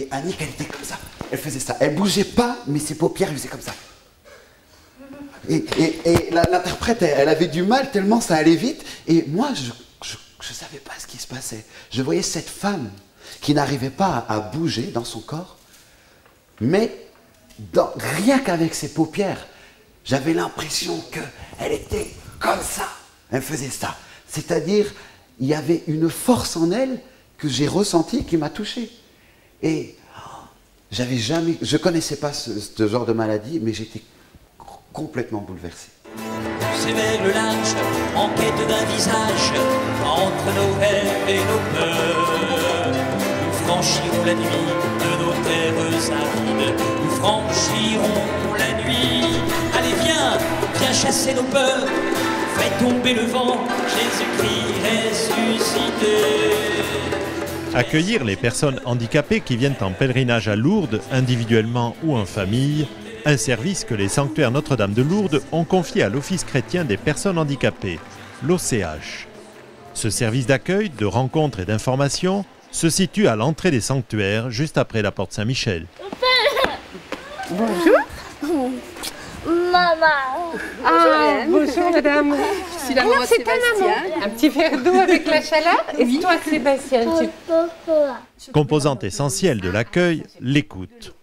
Et Annick, elle était comme ça. Elle faisait ça. Elle bougeait pas, mais ses paupières, elles faisaient comme ça. Et l'interprète, elle avait du mal tellement ça allait vite. Et moi, je savais pas ce qui se passait. Je voyais cette femme qui n'arrivait pas à bouger dans son corps, mais rien qu'avec ses paupières, j'avais l'impression qu'elle était comme ça. Elle faisait ça. C'est-à-dire, il y avait une force en elle que j'ai ressentie, qui m'a touché. Et je connaissais pas ce genre de maladie, mais j'étais complètement bouleversé. C'est vers le large, en quête d'un visage, entre nos rêves et nos peurs. Nous franchirons la nuit de nos terres arides, nous franchirons la nuit. Allez viens chasser nos peurs, fais tomber le vent, Jésus-Christ ressuscité. Accueillir les personnes handicapées qui viennent en pèlerinage à Lourdes, individuellement ou en famille, un service que les sanctuaires Notre-Dame de Lourdes ont confié à l'Office chrétien des personnes handicapées, l'OCH. Ce service d'accueil, de rencontre et d'information se situe à l'entrée des sanctuaires, juste après la porte Saint-Michel. Bonjour. Maman. Ah, bonjour madame. Je suis la maman de Sébastien. Un petit verre d'eau avec la chaleur. Et toi Sébastien, Composante essentielle de l'accueil, l'écoute.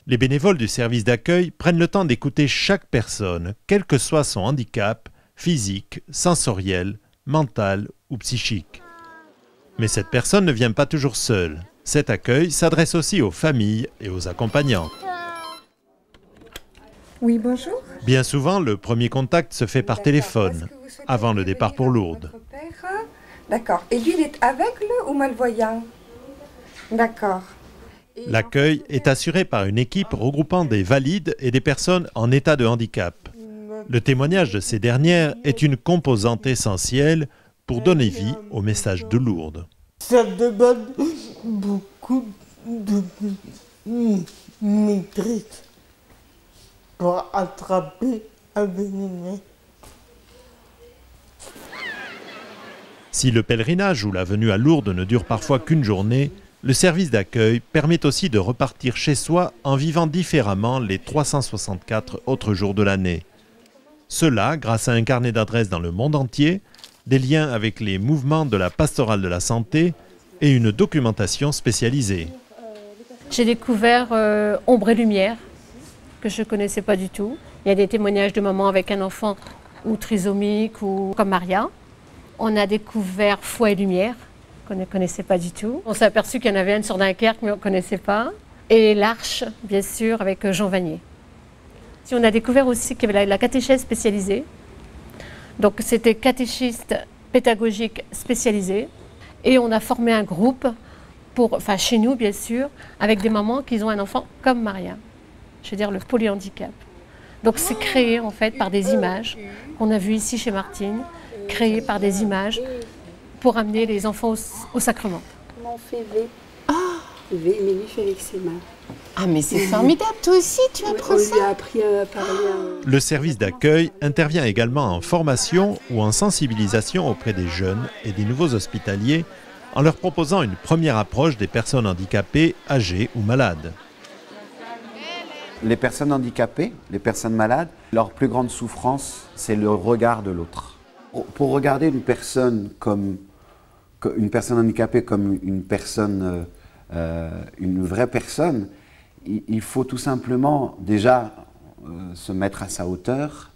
Les bénévoles du service d'accueil prennent le temps d'écouter chaque personne, quel que soit son handicap, physique, sensoriel, mental ou psychique. Mais cette personne ne vient pas toujours seule. Cet accueil s'adresse aussi aux familles et aux accompagnants. Oui, bonjour. Bien souvent, le premier contact se fait par téléphone, avant le départ pour Lourdes. D'accord. Et lui, il est aveugle ou malvoyant? D'accord. L'accueil est assuré par une équipe regroupant des valides et des personnes en état de handicap. Le témoignage de ces dernières est une composante essentielle pour donner vie au message de Lourdes. Ça demande beaucoup de maîtrise pour attraper un venimeux. Si le pèlerinage ou la venue à Lourdes ne dure parfois qu'une journée, le service d'accueil permet aussi de repartir chez soi en vivant différemment les 364 autres jours de l'année. Cela grâce à un carnet d'adresses dans le monde entier, des liens avec les mouvements de la pastorale de la santé et une documentation spécialisée. J'ai découvert Ombre et Lumière, que je ne connaissais pas du tout. Il y a des témoignages de mamans avec un enfant ou trisomique ou comme Maria. On a découvert Foi et Lumière, qu'on ne connaissait pas du tout. On s'est aperçu qu'il y en avait une sur Dunkerque, mais on ne connaissait pas. Et l'Arche, bien sûr, avec Jean Vanier. Si on a découvert aussi qu'il y avait la catéchèse spécialisée. Donc c'était catéchiste pédagogique spécialisé. Et on a formé un groupe, chez nous bien sûr, avec des mamans qui ont un enfant comme Maria. Je veux dire le polyhandicap. Donc c'est créé en fait par des images qu'on a vues ici chez Martine, créées par des images pour amener les enfants au sacrement. On fait V. V, mais lui fait avec ses mains. Ah mais c'est formidable, toi aussi tu apprends ça. On lui a appris à parler. Le service d'accueil intervient également en formation ou en sensibilisation auprès des jeunes et des nouveaux hospitaliers en leur proposant une première approche des personnes handicapées, âgées ou malades. Les personnes handicapées, les personnes malades, leur plus grande souffrance, c'est le regard de l'autre. Pour regarder une personne handicapée comme une personne, une vraie personne, il faut tout simplement déjà se mettre à sa hauteur.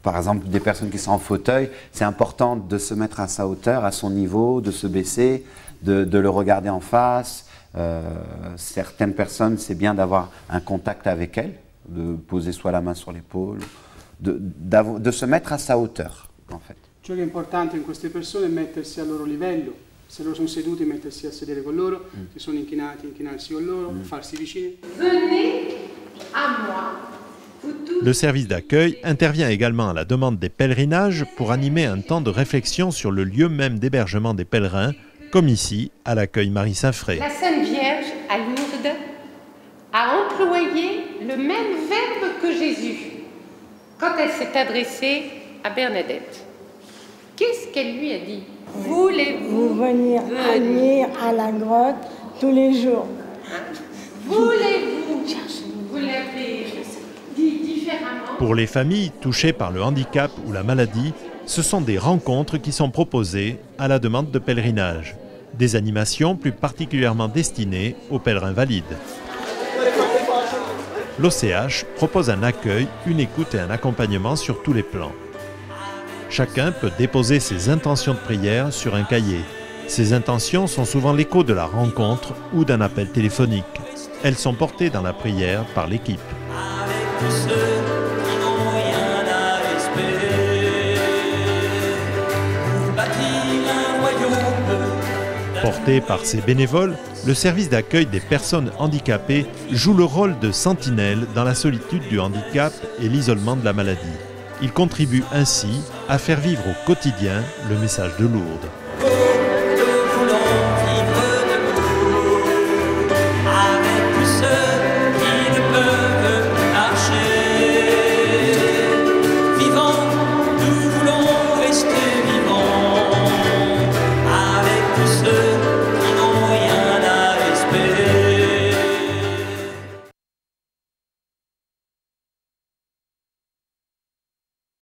Par exemple, des personnes qui sont en fauteuil, c'est important de se mettre à sa hauteur, à son niveau, de se baisser, de le regarder en face. Certaines personnes, c'est bien d'avoir un contact avec elles, de poser soit la main sur l'épaule, de se mettre à sa hauteur, en fait. Ciò che è importante in queste persone è mettersi al loro livello. Se loro sono seduti, mettersi a sedere con loro, se sono inchinati, inchinarsi con loro, farsi vicini. Venez à moi. Le service d'accueil intervient également à la demande des pèlerinages pour animer un temps de réflexion sur le lieu même d'hébergement des pèlerins, comme ici, à l'accueil Marie-Saint-Fré. La Sainte Vierge, à Lourdes, a employé le même verbe que Jésus quand elle s'est adressée à Bernadette. Qu'est-ce qu'elle lui a dit? Voulez-vous Venir à la grotte tous les jours. Voulez-vous, vous l'avez dit différemment. Pour les familles touchées par le handicap ou la maladie, ce sont des rencontres qui sont proposées à la demande de pèlerinage. Des animations plus particulièrement destinées aux pèlerins valides. L'OCH propose un accueil, une écoute et un accompagnement sur tous les plans. Chacun peut déposer ses intentions de prière sur un cahier. Ces intentions sont souvent l'écho de la rencontre ou d'un appel téléphonique. Elles sont portées dans la prière par l'équipe. Avec tous ceux qui n'ont rien à espérer, pour bâtir un royaume. Porté par ses bénévoles, le service d'accueil des personnes handicapées joue le rôle de sentinelle dans la solitude du handicap et l'isolement de la maladie. Il contribue ainsi à faire vivre au quotidien le message de Lourdes.